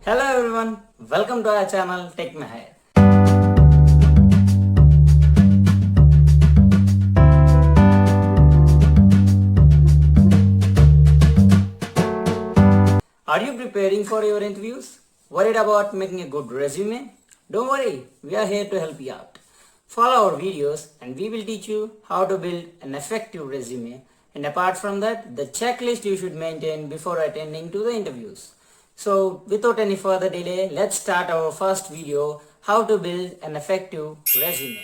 Hello everyone, welcome to our channel Take My Hair. Are you preparing for your interviews? Worried about making a good resume? Don't worry, we are here to help you out. Follow our videos and we will teach you how to build an effective resume, and apart from that, the checklist you should maintain before attending to the interviews. So without any further delay, let's start our first video, how to build an effective resume.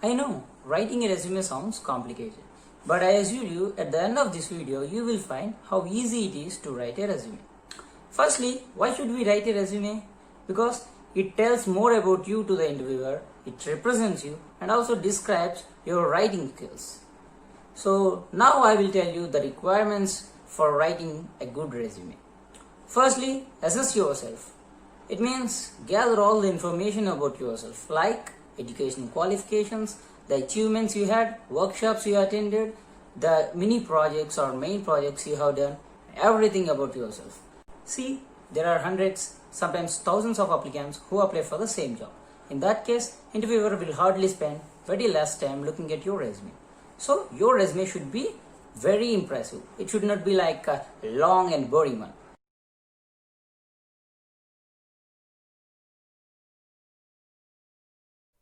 I know, writing a resume sounds complicated, but I assure you at the end of this video you will find how easy it is to write a resume. Firstly, why should we write a resume? Because it tells more about you to the interviewer, it represents you and also describes your writing skills. So now I will tell you the requirements for writing a good resume. Firstly, assess yourself. It means gather all the information about yourself, like education qualifications, the achievements you had, workshops you attended, the mini projects or main projects you have done, everything about yourself. See, there are hundreds, sometimes thousands of applicants who apply for the same job. In that case, interviewer will hardly spend very less time looking at your resume. So your resume should be very impressive. It should not be like a long and boring one.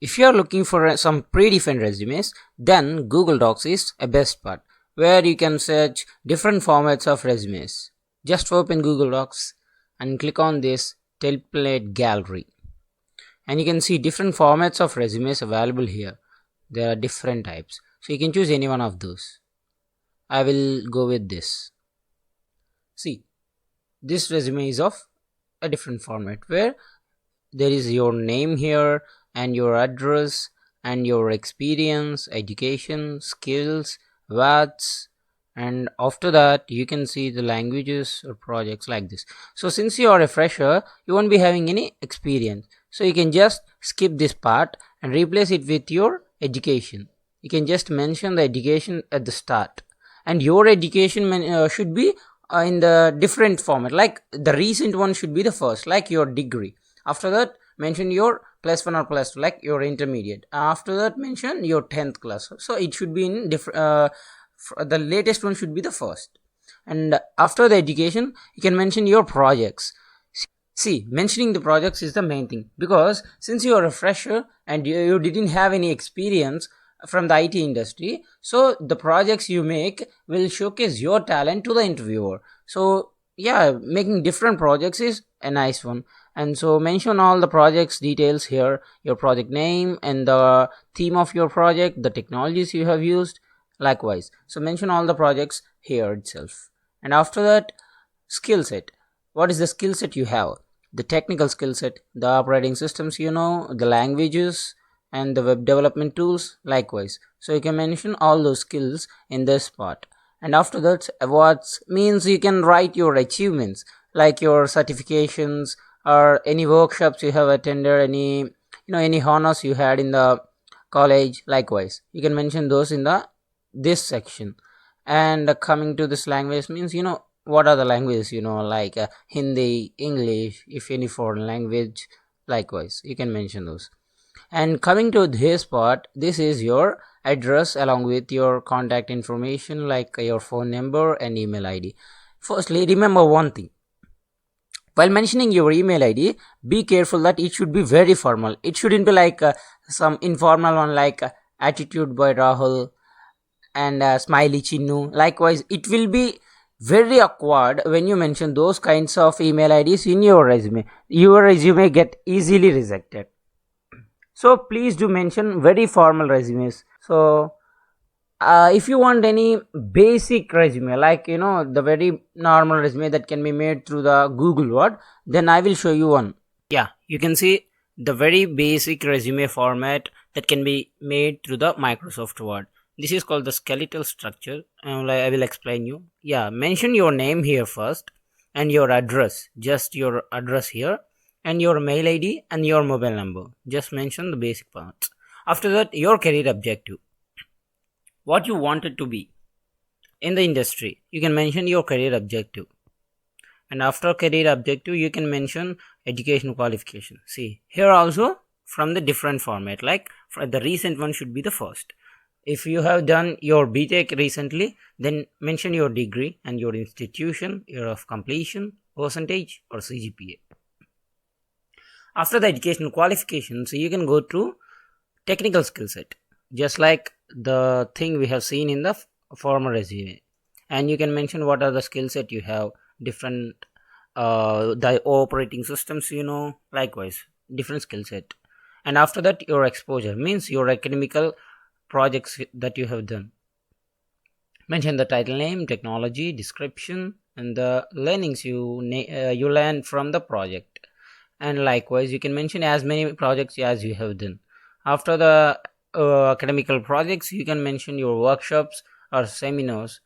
If you are looking for some predefined resumes, then Google Docs is a best part, where you can search different formats of resumes. Just open Google Docs and click on this template gallery. And you can see different formats of resumes available here. There are different types. So you can choose any one of those. I will go with this. See, this resume is of a different format where there is your name here and your address and your experience, education, skills, words, and after that you can see the languages or projects like this. So since you are a fresher, you won't be having any experience, so you can just skip this part and replace it with your education. You can just mention the education at the start, and your education should be in the different format, like the recent one should be the first, like your degree. After that, mention your +1 or +2, like your intermediate. After that, mention your 10th class. So it should be in different. The latest one should be the first. And after the education, you can mention your projects. See, mentioning the projects is the main thing, because since you are a fresher and you didn't have any experience from the IT industry, so the projects you make will showcase your talent to the interviewer. So yeah, making different projects is a nice one. And so mention all the projects details here, your project name and the theme of your project, the technologies you have used, likewise. So mention all the projects here itself. And after that, skill set. What is the skill set you have? The technical skill set, the operating systems you know, the languages and the web development tools, likewise. So you can mention all those skills in this part. And after that, awards means you can write your achievements, like your certifications or any workshops you have attended, any honors you had in the college, likewise. You can mention those in the this section. And coming to this language means, what are the languages, like Hindi, English, if any foreign language, likewise you can mention those. And coming to this part, this is your address along with your contact information, like your phone number and email ID. Firstly, remember one thing: while mentioning your email ID, be careful that it should be very formal. It shouldn't be like some informal one, like attitude by Rahul and smiley Chinnu. Likewise, it will be very awkward when you mention those kinds of email IDs in your resume. Your resume get easily rejected. So please do mention very formal resumes. So if you want any basic resume, like the very normal resume that can be made through the Google Word, then I will show you one. Yeah, you can see the very basic resume format that can be made through the Microsoft Word. This is called the skeletal structure. I will explain you. Yeah, mention your name here first and your address, just your address here, and your mail ID and your mobile number. Just mention the basic parts. After that, your career objective, what you want it to be. in the industry, you can mention your career objective. And after career objective, you can mention education qualification. See, here also from the different format, like for the recent one should be the first. If you have done your BTech recently, then mention your degree and your institution, year of completion, percentage or CGPA. After the educational qualifications, you can go to technical skill set, just like the thing we have seen in the former resume. And you can mention what are the skill set you have, different the operating systems, likewise different skill set. And after that, your exposure means your academical projects that you have done. Mention the title name, technology, description, and the learnings you learn from the project. And likewise, you can mention as many projects as you have done. After the academical projects, you can mention your workshops or seminars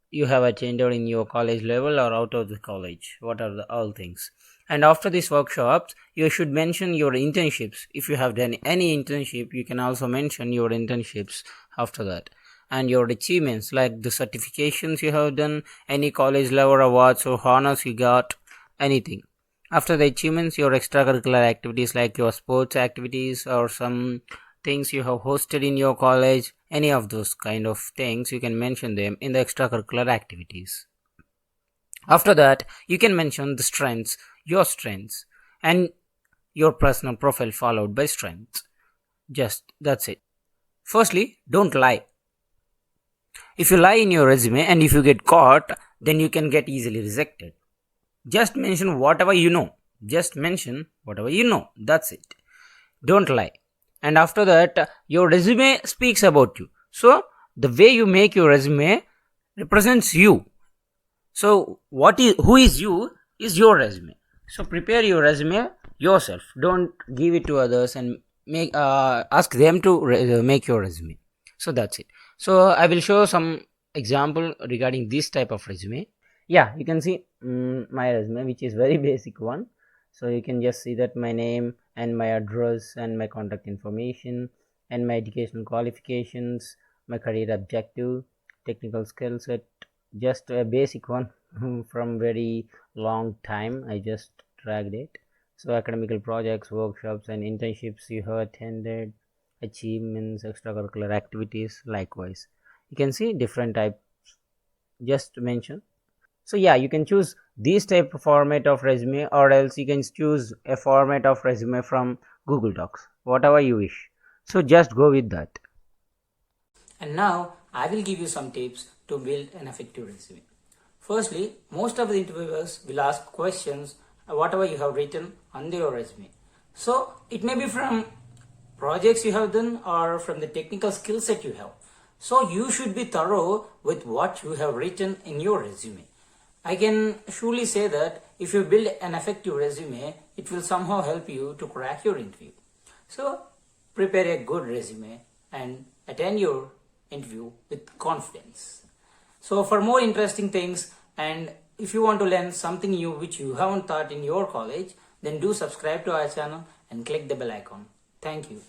you have attended in your college level or out of the college. What are the all things? And after these workshops, you should mention your internships. If you have done any internship, you can also mention your internships after that. And your achievements, like the certifications you have done, any college level awards or honors you got, anything. After the achievements, your extracurricular activities like your sports activities or some things you have hosted in your college, any of those kind of things, you can mention them in the extracurricular activities. After that, you can mention the strengths, your strengths, and your personal profile followed by strengths. Just that's it. Firstly, don't lie. If you lie in your resume and if you get caught, then you can get easily rejected. Just mention whatever you know. That's it. Don't lie. And after that, your resume speaks about you. So, the way you make your resume represents you. So, who is you is your resume. So, prepare your resume yourself. Don't give it to others and ask them to make your resume. So, that's it. So, I will show some example regarding this type of resume. Yeah, you can see my resume, which is very basic one. So you can just see that my name and my address and my contact information and my educational qualifications, my career objective, technical skill set, just a basic one from very long time. I just dragged it. So academical projects, workshops and internships you have attended, achievements, extracurricular activities, likewise. You can see different types just mention. So yeah, you can choose this type of format of resume, or else you can choose a format of resume from Google Docs, whatever you wish. So just go with that. And now I will give you some tips to build an effective resume. Firstly, most of the interviewers will ask questions whatever you have written on your resume. So it may be from projects you have done or from the technical skill set you have. So you should be thorough with what you have written in your resume. I can surely say that if you build an effective resume, it will somehow help you to crack your interview. So prepare a good resume and attend your interview with confidence. So for more interesting things, and if you want to learn something new which you haven't taught in your college, then do subscribe to our channel and click the bell icon. Thank you.